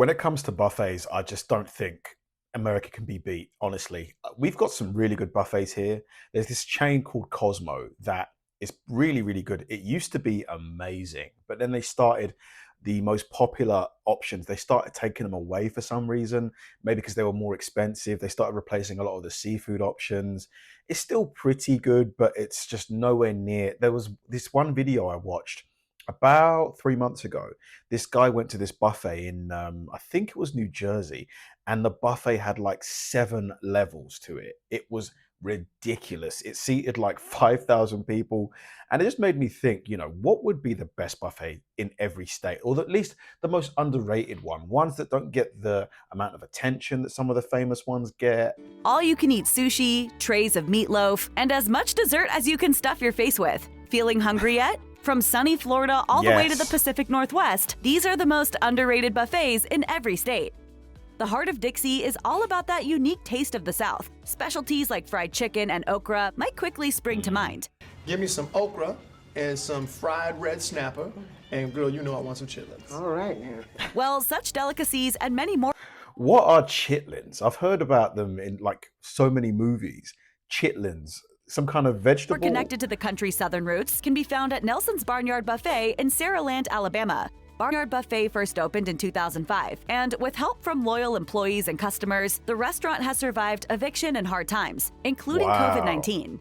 When it comes to buffets, I just don't think America can be beat, honestly. We've got some really good buffets here. There's this chain called Cosmo that is really, really good. It used to be amazing, but then they started the most popular options. They started taking them away for some reason, maybe because they were more expensive. They started replacing a lot of the seafood options. It's still pretty good, but it's just nowhere near. There was this one video I watched about 3 months ago. This guy went to this buffet in, I think it was New Jersey, and the buffet had like 7 levels to it. It was ridiculous. It seated like 5,000 people. And it just made me think, what would be the best buffet in every state, or at least the most underrated one, ones that don't get the amount of attention that some of the famous ones get. All you can eat sushi, trays of meatloaf, and as much dessert as you can stuff your face with. Feeling hungry yet? From sunny Florida all the way to the Yes. Pacific Northwest, these are the most underrated buffets in every state. The Heart of Dixie is all about that unique taste of the South. Specialties like fried chicken and okra might quickly spring to mind. Give me some okra and some fried red snapper. And girl, you know I want some chitlins. All right, man. Well, such delicacies and many more What are chitlins? I've heard about them in like so many movies. Chitlins, some kind of vegetable. connected to the country's southern roots can be found at Nelson's Barnyard Buffet in Saraland, Alabama. Barnyard Buffet first opened in 2005, and with help from loyal employees and customers, the restaurant has survived eviction and hard times, including Wow. COVID-19.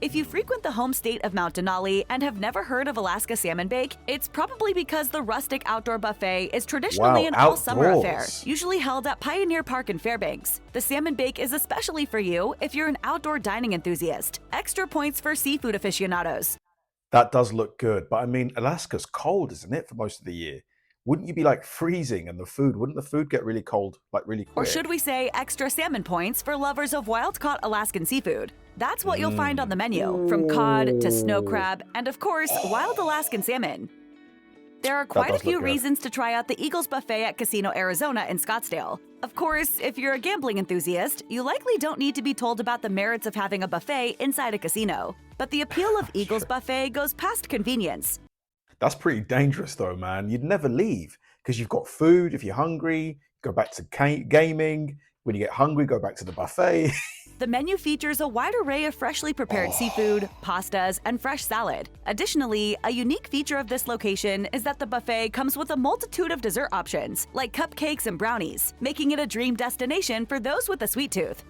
If you frequent the home state of Mount Denali and have never heard of Alaska Salmon Bake, it's probably because the rustic outdoor buffet is traditionally Wow, an all-summer affair, outdoors. usually held at Pioneer Park in Fairbanks. The Salmon Bake is especially for you if you're an outdoor dining enthusiast. Extra points for seafood aficionados. That does look good, but I mean, Alaska's cold, isn't it, for most of the year? Wouldn't you be like freezing and wouldn't the food get really cold, like really quick? Or should we say extra salmon points for lovers of wild-caught Alaskan seafood? That's what you'll find on the menu, from cod to snow crab, and of course, wild Alaskan salmon. There are quite a does look few good. reasons to try out the Eagles Buffet at Casino Arizona in Scottsdale. Of course, if you're a gambling enthusiast, you likely don't need to be told about the merits of having a buffet inside a casino. But the appeal of Eagles Buffet goes past convenience. That's pretty dangerous though, man. You'd never leave because you've got food. If you're hungry, go back to gaming. When you get hungry, go back to the buffet. The menu features a wide array of freshly prepared seafood, pastas, and fresh salad. Additionally, a unique feature of this location is that the buffet comes with a multitude of dessert options, like cupcakes and brownies, making it a dream destination for those with a sweet tooth.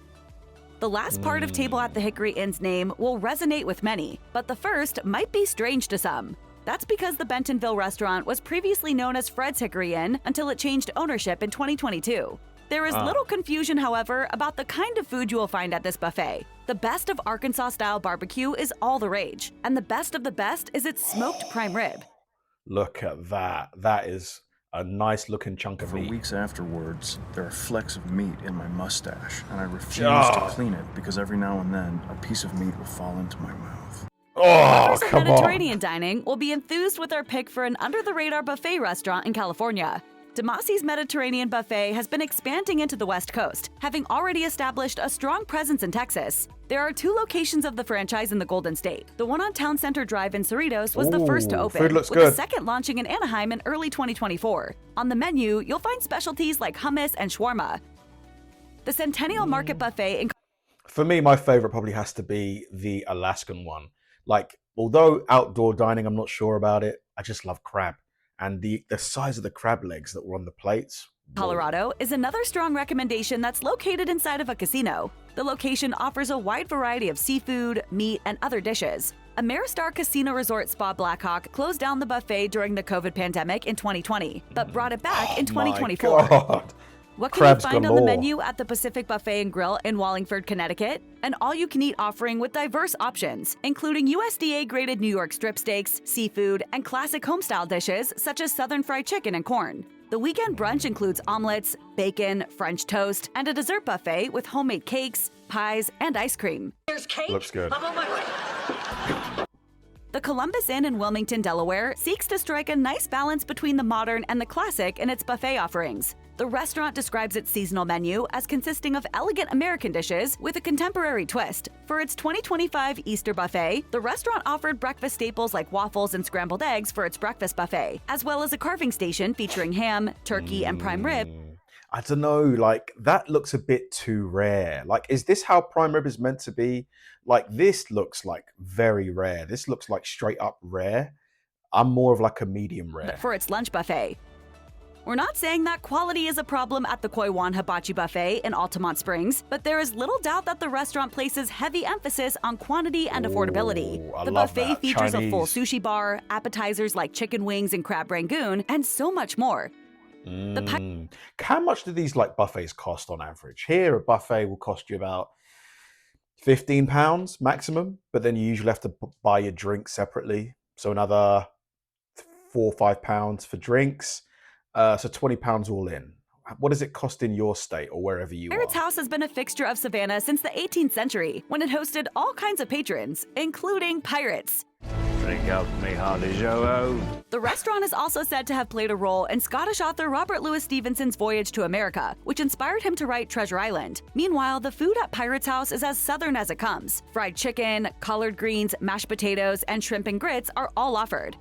The last part of Table at the Hickory Inn's name will resonate with many, but the first might be strange to some. That's because the Bentonville restaurant was previously known as Fred's Hickory Inn until it changed ownership in 2022. There is little confusion, however, about the kind of food you will find at this buffet. The best of Arkansas-style barbecue is all the rage, and the best of the best is its smoked prime rib. Look at that. That is a nice looking chunk of For meat. weeks afterwards, there are flecks of meat in my mustache, and I refuse Oh. to clean it because every now and then a piece of meat will fall into my mouth. Oh, Lovers of come on. Mediterranean dining will be enthused with our pick for an under-the-radar buffet restaurant in California. Demasi's Mediterranean Buffet has been expanding into the West Coast, having already established a strong presence in Texas. There are 2 locations of the franchise in the Golden State. The one on Town Center Drive in Cerritos was the first to Ooh, open, food looks with the good. second launching in Anaheim in early 2024. On the menu, you'll find specialties like hummus and shawarma. The Centennial Market Buffet For me, my favorite probably has to be the Alaskan one. Like, although outdoor dining, I'm not sure about it, I just love crab. And the size of the crab legs that were on the plates. whoa. Colorado is another strong recommendation that's located inside of a casino. The location offers a wide variety of seafood, meat, and other dishes. Ameristar Casino Resort Spa Blackhawk closed down the buffet during the COVID pandemic in 2020, but brought it back in 2024. My God. What can Crabs you find on the galore. menu at the Pacific Buffet and Grill in Wallingford, Connecticut? An all-you-can-eat offering with diverse options, including USDA-graded New York strip steaks, seafood, and classic homestyle dishes such as Southern fried chicken and corn. The weekend brunch includes omelets, bacon, French toast, and a dessert buffet with homemade cakes, pies, and ice cream. Looks good. The Columbus Inn in Wilmington, Delaware, seeks to strike a nice balance between the modern and the classic in its buffet offerings. The restaurant describes its seasonal menu as consisting of elegant American dishes with a contemporary twist. For its 2025 Easter buffet, the restaurant offered breakfast staples like waffles and scrambled eggs for its breakfast buffet, as well as a carving station featuring ham, turkey, and prime rib. I don't know, like that looks a bit too rare. Like, is this how prime rib is meant to be? Like, this looks like very rare. This looks like straight up rare. I'm more of like a medium rare. For its lunch buffet. We're not saying that quality is a problem at the Koi Wan Hibachi Buffet in Altamont Springs, but there is little doubt that the restaurant places heavy emphasis on quantity and affordability. I The love buffet that. features a full Chinese. sushi bar, appetizers like chicken wings and crab rangoon, and so much more. How much do these like buffets cost on average? Here, a buffet will cost you about £15 maximum, but then you usually have to buy your drinks separately. So another £4 or £5 for drinks. So £20 all in. What does it cost in your state or wherever you Pirates are? House has been a fixture of Savannah since the 18th century, when it hosted all kinds of patrons, including pirates. Drink up me hearty Joe. The restaurant is also said to have played a role in Scottish author Robert Louis Stevenson's voyage to America, which inspired him to write Treasure Island. Meanwhile, the food at Pirates House is as southern as it comes. Fried chicken, collard greens, mashed potatoes, and shrimp and grits are all offered.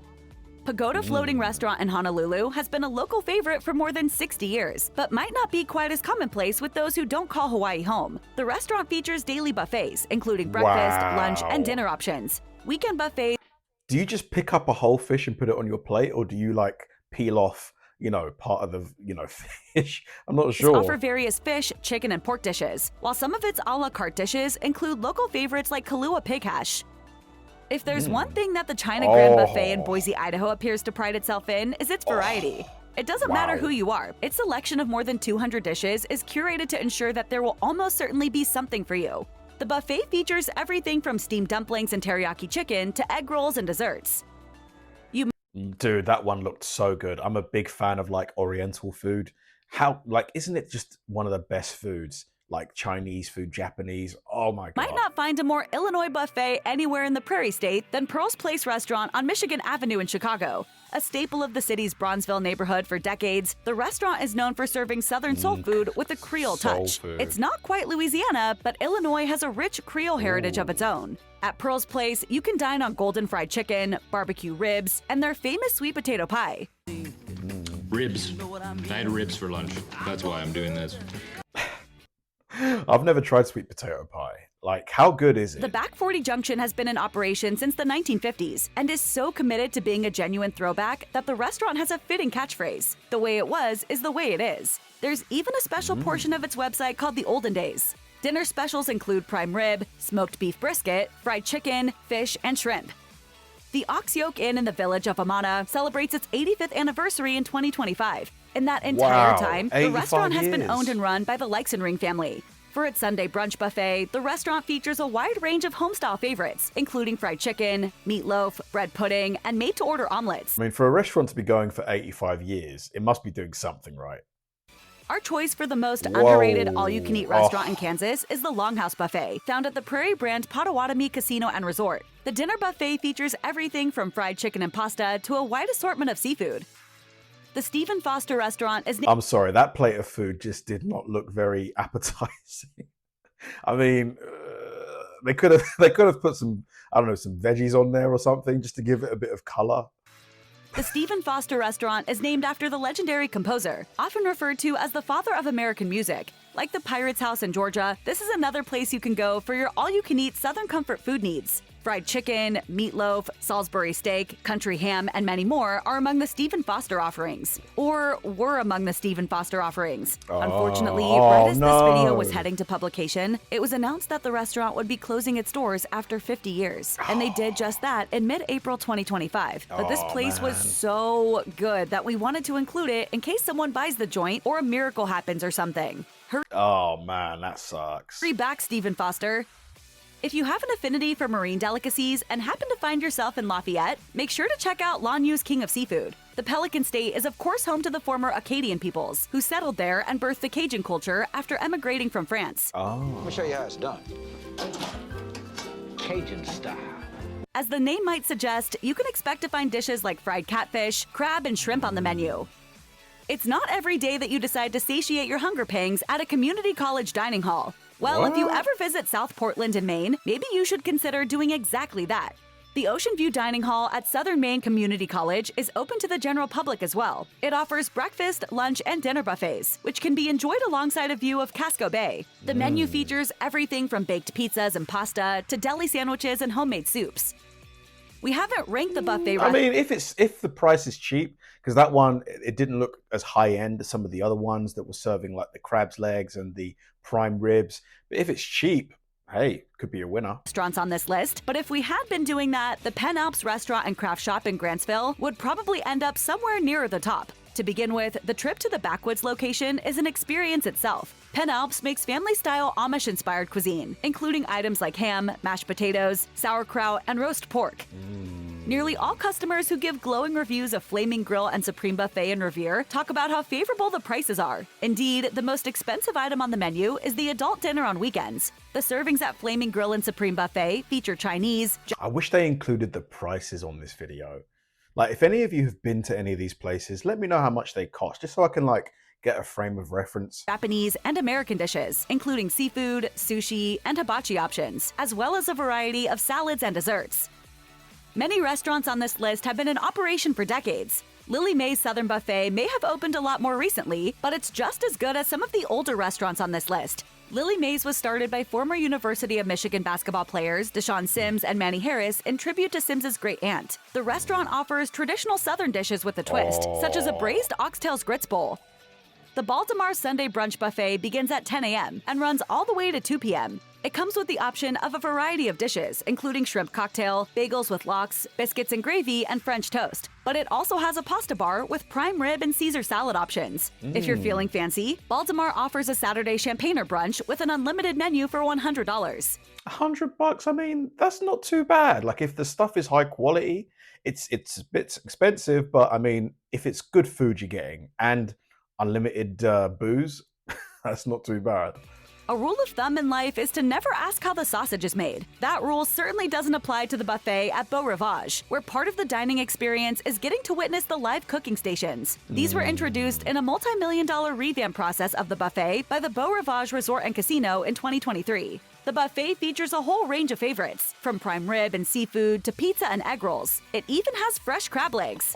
Pagoda Floating Restaurant in Honolulu has been a local favorite for more than 60 years, but might not be quite as commonplace with those who don't call Hawaii home. The restaurant features daily buffets, including breakfast, lunch, and dinner options. Weekend buffets Do you just pick up a whole fish and put it on your plate, or do you like peel off, part of the, fish? I'm not sure. offer various fish, chicken, and pork dishes, while some of its a la carte dishes include local favorites like Kahlua pig hash. If there's one thing that the China Grand Buffet in Boise, Idaho appears to pride itself in, is its variety. It doesn't matter who you are. Its selection of more than 200 dishes is curated to ensure that there will almost certainly be something for you. The buffet features everything from steamed dumplings and teriyaki chicken to egg rolls and desserts. Dude, that one looked so good. I'm a big fan of like Oriental food. Isn't it just one of the best foods? Like Chinese food, Japanese. Oh my God. Might not find a more Illinois buffet anywhere in the Prairie State than Pearl's Place Restaurant on Michigan Avenue in Chicago. A staple of the city's Bronzeville neighborhood for decades, the restaurant is known for serving Southern soul food with a Creole Soul touch. food. It's not quite Louisiana, but Illinois has a rich Creole heritage of its own. At Pearl's Place, you can dine on golden fried chicken, barbecue ribs, and their famous sweet potato pie. Ribs. I had ribs for lunch. That's why I'm doing this. I've never tried sweet potato pie. Like, how good is it? The Back 40 Junction has been in operation since the 1950s and is so committed to being a genuine throwback that the restaurant has a fitting catchphrase: "The way it was is the way it is." There's even a special portion of its website called the Olden Days. Dinner specials include prime rib, smoked beef brisket, fried chicken, fish, and shrimp. The Ox Yoke Inn in the village of Amana celebrates its 85th anniversary in 2025. In that entire Wow, time, the 85 restaurant has been years. owned and run by the Leixenring family. For its Sunday brunch buffet, the restaurant features a wide range of homestyle favorites, including fried chicken, meatloaf, bread pudding, and made-to-order omelets. I mean, for a restaurant to be going for 85 years, it must be doing something right. Our choice for the most Whoa. underrated all-you-can-eat restaurant Oh. in Kansas is the Longhouse Buffet, found at the Prairie Brand Potawatomi Casino and Resort. The dinner buffet features everything from fried chicken and pasta to a wide assortment of seafood. The Stephen Foster restaurant is I'm sorry, that plate of food just did not look very appetizing. I mean, they could have put some veggies on there or something just to give it a bit of color. The Stephen Foster restaurant is named after the legendary composer, often referred to as the father of American music. Like the Pirates House in Georgia, this is another place you can go for your all-you-can-eat Southern comfort food needs. Fried chicken, meatloaf, Salisbury steak, country ham, and many more are among the Stephen Foster offerings. Or were among the Stephen Foster offerings. Unfortunately, right as this video was heading to publication, it was announced that the restaurant would be closing its doors after 50 years. And they did just that in mid-April 2025. But this place was so good that we wanted to include it in case someone buys the joint or a miracle happens or something. Oh man, that sucks. Hurry back, Stephen Foster. If you have an affinity for marine delicacies and happen to find yourself in Lafayette, make sure to check out Lanyu's King of Seafood. The Pelican State is of course home to the former Acadian peoples, who settled there and birthed the Cajun culture after emigrating from France. Let me show you how it's done. Cajun style. As the name might suggest, you can expect to find dishes like fried catfish, crab, and shrimp on the menu. It's not every day that you decide to satiate your hunger pangs at a community college dining hall. Well, if you What? ever visit South Portland in Maine, maybe you should consider doing exactly that. The Ocean View Dining Hall at Southern Maine Community College is open to the general public as well. It offers breakfast, lunch, and dinner buffets, which can be enjoyed alongside a view of Casco Bay. The menu features everything from baked pizzas and pasta to deli sandwiches and homemade soups. We haven't ranked the buffet I mean, if the price is cheap, because that one it didn't look as high end as some of the other ones that were serving like the crab's legs and the prime ribs. But if it's cheap, hey, could be a winner. restaurants on this list, but if we had been doing that, the Penn Alps Restaurant and Craft Shop in Grantsville would probably end up somewhere nearer the top. To begin with, the trip to the Backwoods location is an experience itself. Penn Alps makes family-style Amish-inspired cuisine, including items like ham, mashed potatoes, sauerkraut, and roast pork. Nearly all customers who give glowing reviews of Flaming Grill and Supreme Buffet in Revere talk about how favorable the prices are. Indeed, the most expensive item on the menu is the adult dinner on weekends. The servings at Flaming Grill and Supreme Buffet feature Chinese, I wish they included the prices on this video. Like, if any of you have been to any of these places, let me know how much they cost, just so I can like get a frame of reference. Japanese, and American dishes, including seafood, sushi, and hibachi options, as well as a variety of salads and desserts. Many restaurants on this list have been in operation for decades. Lily Mae's Southern Buffet may have opened a lot more recently, but it's just as good as some of the older restaurants on this list. Lily Mae's was started by former University of Michigan basketball players Deshaun Sims and Manny Harris in tribute to Sims's great aunt. The restaurant offers traditional Southern dishes with a twist, such as a braised oxtails grits bowl. The Baltimore Sunday Brunch Buffet begins at 10 a.m. and runs all the way to 2 p.m. It comes with the option of a variety of dishes, including shrimp cocktail, bagels with lox, biscuits and gravy, and French toast. But it also has a pasta bar with prime rib and Caesar salad options. If you're feeling fancy, Baltimore offers a Saturday champagner brunch with an unlimited menu for $100. $100? I mean, that's not too bad. Like, if the stuff is high quality, it's a bit expensive, but I mean, if it's good food you're getting and unlimited booze, that's not too bad. A rule of thumb in life is to never ask how the sausage is made. That rule certainly doesn't apply to the buffet at Beau Rivage, where part of the dining experience is getting to witness the live cooking stations. These were introduced in a multi-million-dollar revamp process of the buffet by the Beau Rivage Resort and Casino in 2023. The buffet features a whole range of favorites, from prime rib and seafood to pizza and egg rolls. It even has fresh crab legs.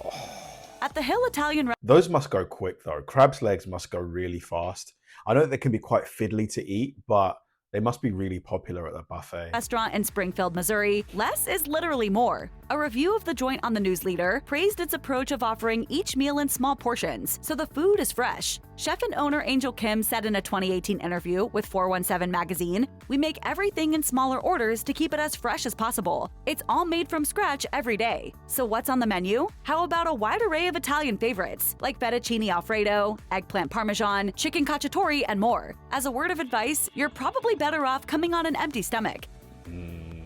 At the Hill Italian Those must go quick though. Crab's legs must go really fast. I know they can be quite fiddly to eat, but they must be really popular at the buffet. Restaurant in Springfield, Missouri, less is literally more. A review of the joint on the Newsleader praised its approach of offering each meal in small portions, so the food is fresh. Chef and owner Angel Kim said in a 2018 interview with 417 magazine, "We make everything in smaller orders to keep it as fresh as possible. It's all made from scratch every day." So what's on the menu? How about a wide array of Italian favorites, like fettuccine alfredo, eggplant parmesan, chicken cacciatore, and more. As a word of advice, you're probably better off coming on an empty stomach.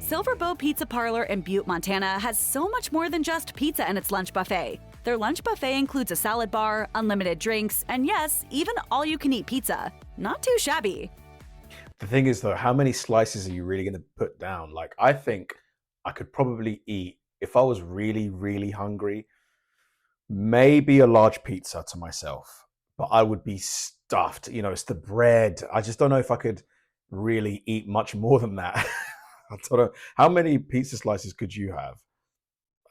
Silver Bow Pizza Parlor in Butte, Montana has so much more than just pizza in its lunch buffet. Their lunch buffet includes a salad bar, unlimited drinks, and yes, even all-you-can-eat pizza. Not too shabby. The thing is though, how many slices are you really going to put down? Like, I think I could probably eat, if I was really, really hungry, maybe a large pizza to myself, but I would be stuffed. You know, it's the bread. I just don't know if I could really eat much more than that. I don't know. How many pizza slices could you have?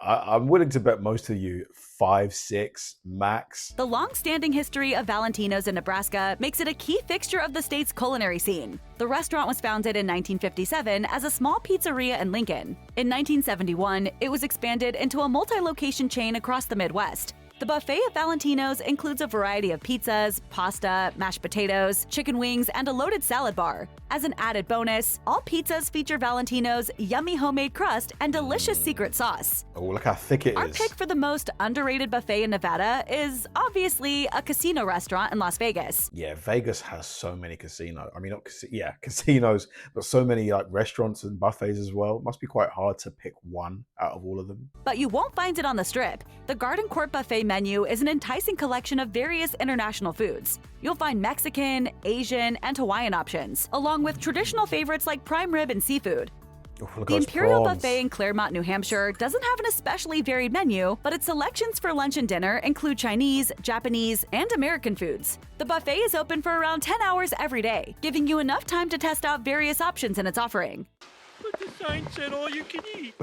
I'm willing to bet most of you 5, 6 max. The long-standing history of Valentino's in Nebraska makes it a key fixture of the state's culinary scene. The restaurant was founded in 1957 as a small pizzeria in Lincoln. In 1971, it was expanded into a multi-location chain across the Midwest. The buffet at Valentino's includes a variety of pizzas, pasta, mashed potatoes, chicken wings, and a loaded salad bar. As an added bonus, all pizzas feature Valentino's yummy homemade crust and delicious secret sauce. Oh, look how thick it Our is. pick for the most underrated buffet in Nevada is obviously a casino restaurant in Las Vegas. Yeah, Vegas has so many casinos. I mean, casinos, but so many like restaurants and buffets as well. It must be quite hard to pick one out of all of them. But you won't find it on the Strip. The Garden Court Buffet menu is an enticing collection of various international foods. You'll find Mexican, Asian, and Hawaiian options, along with traditional favorites like prime rib and seafood. Oh, look at The those Imperial prawns. Buffet in Claremont, New Hampshire doesn't have an especially varied menu, but its selections for lunch and dinner include Chinese, Japanese, and American foods. The buffet is open for around 10 hours every day, giving you enough time to test out various options in its offering. But the sign said all you can eat.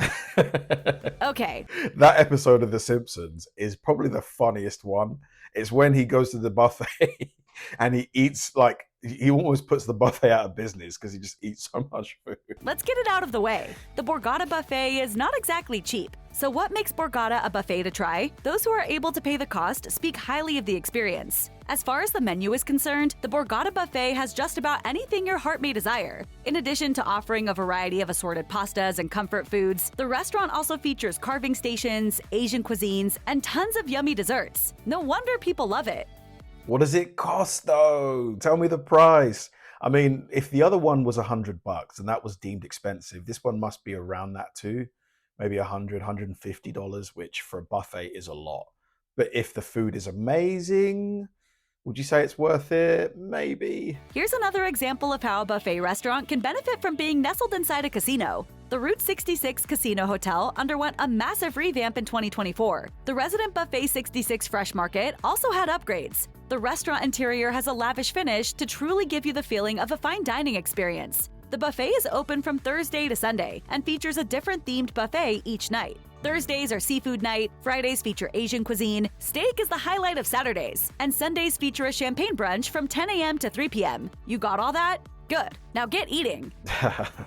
Okay, That episode of The Simpsons is probably the funniest one. It's when he goes to the buffet and he eats, like, he almost puts the buffet out of business because he just eats so much food. let's get it out of the way. The Borgata buffet is not exactly cheap. So what makes Borgata a buffet to try? Those who are able to pay the cost speak highly of the experience. As far as the menu is concerned, the Borgata buffet has just about anything your heart may desire. In addition to offering a variety of assorted pastas and comfort foods, the restaurant also features carving stations, Asian cuisines, and tons of yummy desserts. No wonder people love it. What does it cost though? Tell me the price. I mean, if the other one was $100 and that was deemed expensive, this one must be around that too. Maybe $100, $150, which for a buffet is a lot. But if the food is amazing, would you say it's worth it? Maybe. Here's another example of how a buffet restaurant can benefit from being nestled inside a casino. The Route 66 Casino Hotel underwent a massive revamp in 2024. The resident Buffet 66 Fresh Market also had upgrades. The restaurant interior has a lavish finish to truly give you the feeling of a fine dining experience. The buffet is open from Thursday to Sunday and features a different themed buffet each night. Thursdays are seafood night, Fridays feature Asian cuisine, steak is the highlight of Saturdays, and Sundays feature a champagne brunch from 10 a.m. to 3 p.m. You got all that? Good. Now get eating.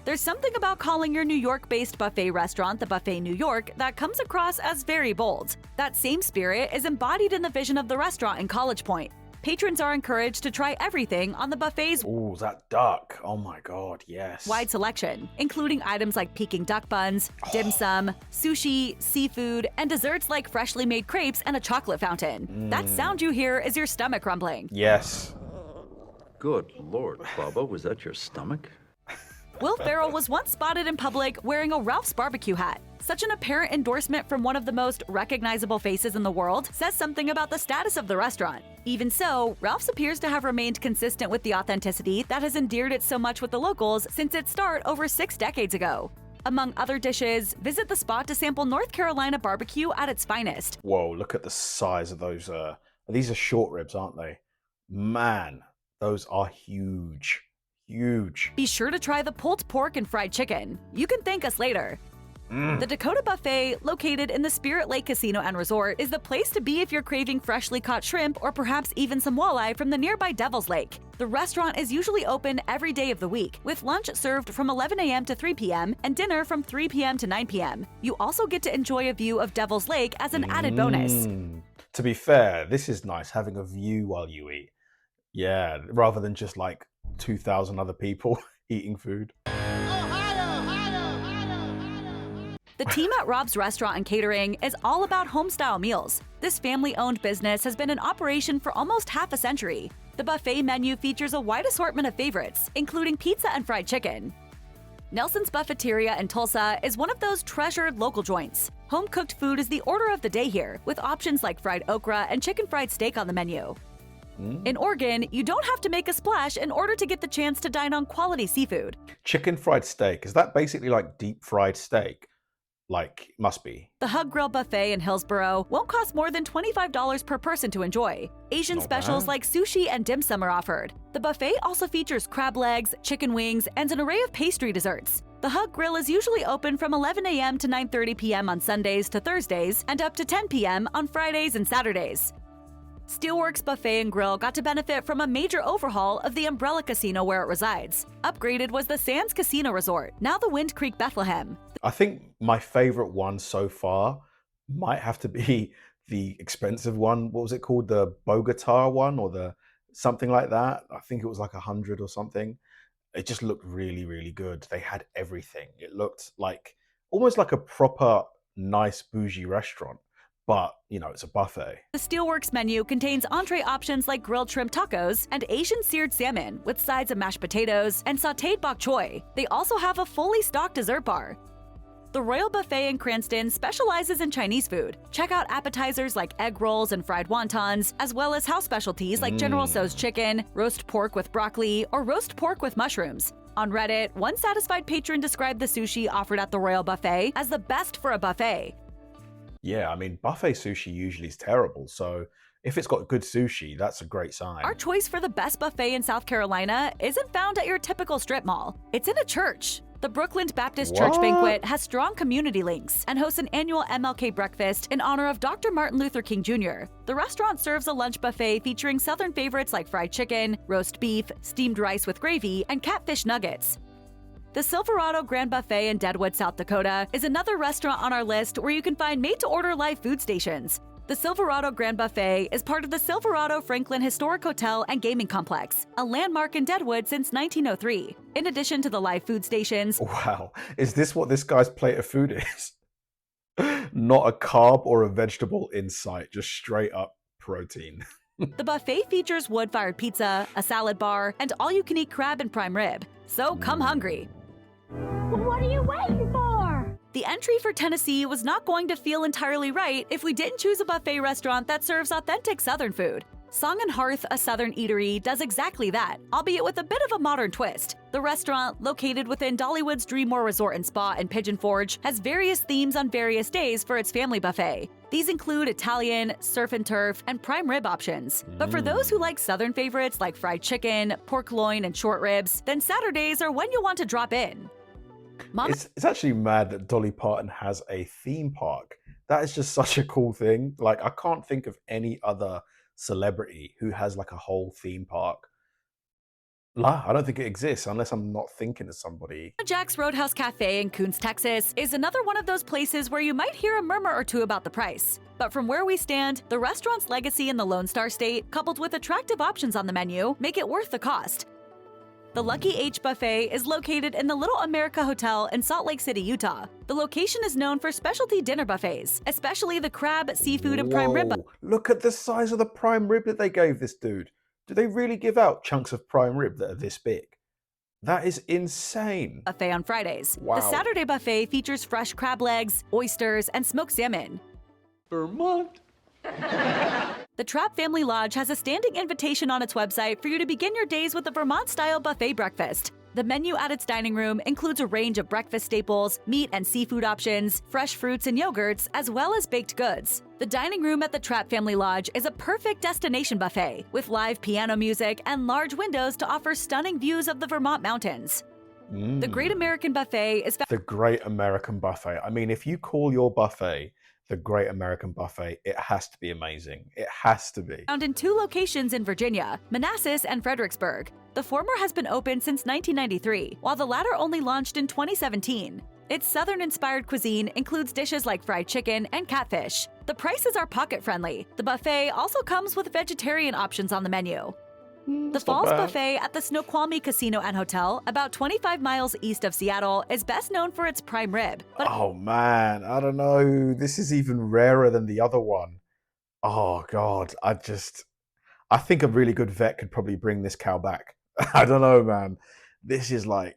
There's something about calling your New York-based buffet restaurant the Buffet New York that comes across as very bold. That same spirit is embodied in the vision of the restaurant in College Point. Patrons are encouraged to try everything on the buffet's Oh, that duck. Oh my God, yes. wide selection, including items like Peking duck buns, dim sum, sushi, seafood, and desserts like freshly made crepes and a chocolate fountain. That sound you hear is your stomach rumbling. Yes. Good Lord, Bubba, was that your stomach? Will Ferrell was once spotted in public wearing a Ralph's barbecue hat. Such an apparent endorsement from one of the most recognizable faces in the world says something about the status of the restaurant. Even so, Ralph's appears to have remained consistent with the authenticity that has endeared it so much with the locals since its start over 6 decades ago. Among other dishes, visit the spot to sample North Carolina barbecue at its finest. Whoa, look at the size of those. These are short ribs, aren't they? Man, those are huge. Huge. Be sure to try the pulled pork and fried chicken. You can thank us later. The Dakota Buffet, located in the Spirit Lake Casino and Resort, is the place to be if you're craving freshly caught shrimp or perhaps even some walleye from the nearby Devil's Lake. The restaurant is usually open every day of the week, with lunch served from 11 a.m. to 3 p.m. and dinner from 3 p.m. to 9 p.m. You also get to enjoy a view of Devil's Lake as an added bonus. To be fair, this is nice, having a view while you eat. Yeah, rather than just like 2,000 other people eating food. The team at Rob's Restaurant and Catering is all about homestyle meals. This family-owned business has been in operation for almost half a century. The buffet menu features a wide assortment of favorites, including pizza and fried chicken. Nelson's Buffeteria in Tulsa is one of those treasured local joints. Home-cooked food is the order of the day here, with options like fried okra and chicken fried steak on the menu. In Oregon, you don't have to make a splash in order to get the chance to dine on quality seafood. Chicken fried steak, is that basically like deep fried steak? Like, must be. The Hug Grill Buffet in Hillsboro won't cost more than $25 per person to enjoy. Asian Not specials bad. like sushi and dim sum are offered. The buffet also features crab legs, chicken wings, and an array of pastry desserts. The Hug Grill is usually open from 11 a.m. to 9:30 p.m. on Sundays to Thursdays and up to 10 p.m. on Fridays and Saturdays. Steelworks Buffet and Grill got to benefit from a major overhaul of the Umbrella Casino where it resides. Upgraded was the Sands Casino Resort, now the Wind Creek Bethlehem. I think my favorite one so far might have to be the expensive one. What was it called? The Bogota one or the something like that? I think it was like 100 or something. It just looked really, really good. They had everything. It looked like almost like a proper nice bougie restaurant. But, you know, it's a buffet. The Steelworks menu contains entree options like grilled shrimp tacos and Asian seared salmon with sides of mashed potatoes and sautéed bok choy. They also have a fully stocked dessert bar. The Royal Buffet in Cranston specializes in Chinese food. Check out appetizers like egg rolls and fried wontons, as well as house specialties like General Tso's chicken, roast pork with broccoli, or roast pork with mushrooms. On Reddit, one satisfied patron described the sushi offered at the Royal Buffet as the best for a buffet. Yeah, I mean, buffet sushi usually is terrible, so if it's got good sushi, that's a great sign. Our choice for the best buffet in South Carolina isn't found at your typical strip mall. It's in a church. The Brooklyn Baptist Church What? Banquet has strong community links and hosts an annual MLK breakfast in honor of Dr. Martin Luther King Jr. The restaurant serves a lunch buffet featuring Southern favorites like fried chicken, roast beef, steamed rice with gravy, and catfish nuggets. The Silverado Grand Buffet in Deadwood, South Dakota, is another restaurant on our list where you can find made-to-order live food stations. The Silverado Grand Buffet is part of the Silverado Franklin Historic Hotel and Gaming Complex, a landmark in Deadwood since 1903. In addition to the live food stations, Wow, is this what this guy's plate of food is? Not a carb or a vegetable in sight, just straight up protein. the buffet features wood-fired pizza, a salad bar, and all-you-can-eat crab and prime rib. So come hungry. What are you waiting for? The entry for Tennessee was not going to feel entirely right if we didn't choose a buffet restaurant that serves authentic Southern food. Song and Hearth, a Southern eatery, does exactly that, albeit with a bit of a modern twist. The restaurant, located within Dollywood's Dreammore Resort and Spa in Pigeon Forge, has various themes on various days for its family buffet. These include Italian, surf and turf, and prime rib options. But for those who like Southern favorites like fried chicken, pork loin, and short ribs, then Saturdays are when you want to drop in. It's actually mad that Dolly Parton has a theme park. That is just such a cool thing. Like, I can't think of any other celebrity who has like a whole theme park. Nah, I don't think it exists unless I'm not thinking of somebody. Jack's Roadhouse Cafe in Coons, Texas is another one of those places where you might hear a murmur or two about the price. But from where we stand, the restaurant's legacy in the Lone Star State, coupled with attractive options on the menu, make it worth the cost. The Lucky H Buffet is located in the Little America Hotel in Salt Lake City, Utah. The location is known for specialty dinner buffets, especially the crab, seafood, and prime rib Whoa, look at the size of the prime rib that they gave this dude. Do they really give out chunks of prime rib that are this big? That is insane. buffet on Fridays. Wow. The Saturday buffet features fresh crab legs, oysters, and smoked salmon. Vermont. The Trapp Family Lodge has a standing invitation on its website for you to begin your days with a Vermont-style buffet breakfast. The menu at its dining room includes a range of breakfast staples, meat and seafood options, fresh fruits and yogurts, as well as baked goods. The dining room at the Trapp Family Lodge is a perfect destination buffet, with live piano music and large windows to offer stunning views of the Vermont mountains. The Great American Buffet is The Great American Buffet. I mean, if you call your buffet the Great American Buffet, it has to be amazing. It has to be. found in 2 locations in Virginia, Manassas and Fredericksburg. The former has been open since 1993, while the latter only launched in 2017. Its Southern-inspired cuisine includes dishes like fried chicken and catfish. The prices are pocket-friendly. The buffet also comes with vegetarian options on the menu. The It's not Falls bad. Buffet at the Snoqualmie Casino and Hotel, about 25 miles east of Seattle, is best known for its prime rib. But Oh man, I don't know. This is even rarer than the other one. Oh God, I think a really good vet could probably bring this cow back. I don't know, man. This is like,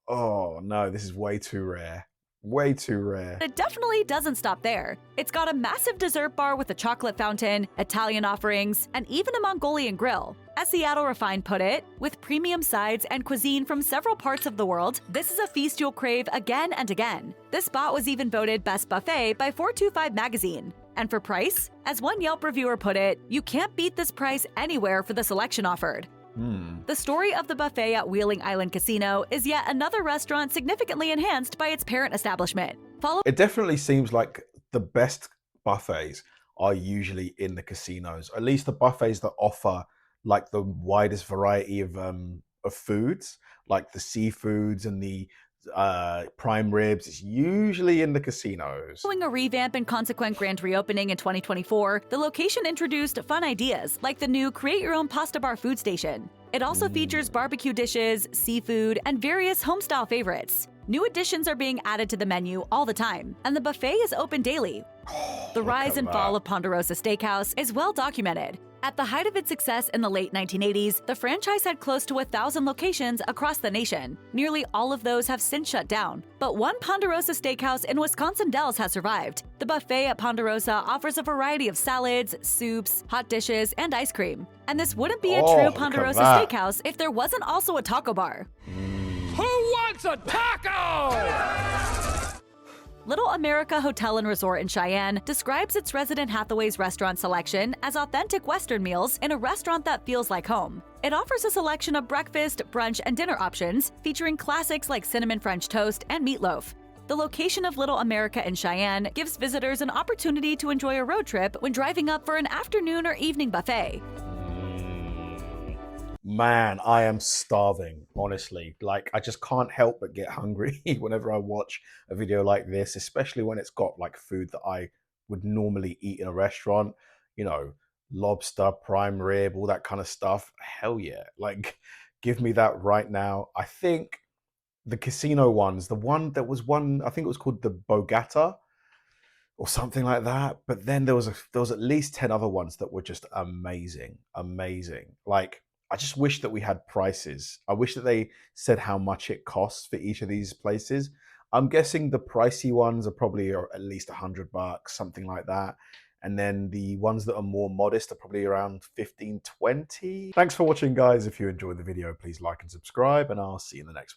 oh no, this is way too rare. Way too rare. it definitely doesn't stop there. It's got a massive dessert bar with a chocolate fountain, Italian offerings, and even a Mongolian grill. As Seattle Refined put it, with premium sides and cuisine from several parts of the world, this is a feast you'll crave again and again. This spot was even voted Best Buffet by 425 magazine. And for price, as one Yelp reviewer put it, you can't beat this price anywhere for the selection offered. The story of the buffet at Wheeling Island Casino is yet another restaurant significantly enhanced by its parent establishment. It definitely seems like the best buffets are usually in the casinos. At least the buffets that offer like the widest variety of foods, like the seafoods and the prime ribs. It's usually in the casinos. Following a revamp and consequent grand reopening in 2024, the location introduced fun ideas like the new Create Your Own Pasta Bar food station. It also features barbecue dishes, seafood, and various home-style favorites. New additions are being added to the menu all the time, and the buffet is open daily. The rise and fall of Ponderosa Steakhouse is well documented. At the height of its success in the late 1980s, the franchise had close to 1,000 locations across the nation. Nearly all of those have since shut down, but one Ponderosa Steakhouse in Wisconsin Dells has survived. The buffet at Ponderosa offers a variety of salads, soups, hot dishes, and ice cream. And this wouldn't be a Oh, true look at Ponderosa that. Steakhouse if there wasn't also a taco bar. wants a taco? Little America Hotel and Resort in Cheyenne describes its resident Hathaway's restaurant selection as authentic Western meals in a restaurant that feels like home. It offers a selection of breakfast, brunch, and dinner options, featuring classics like cinnamon French toast and meatloaf. The location of Little America in Cheyenne gives visitors an opportunity to enjoy a road trip when driving up for an afternoon or evening buffet. Man, I am starving, honestly. Like, I just can't help but get hungry whenever I watch a video like this, especially when it's got like food that I would normally eat in a restaurant, you know, lobster, prime rib, all that kind of stuff. Hell yeah. Like, give me that right now. I think the casino ones, the one that was one, I think it was called the Bogata or something like that. But then there was at least 10 other ones that were just amazing, amazing. Like, I just wish that we had prices. I wish that they said how much it costs for each of these places. I'm guessing the pricey ones are probably at least $100, something like that. And then the ones that are more modest are probably around 15, 20. Thanks for watching, guys. If you enjoyed the video, please like and subscribe, and I'll see you in the next one.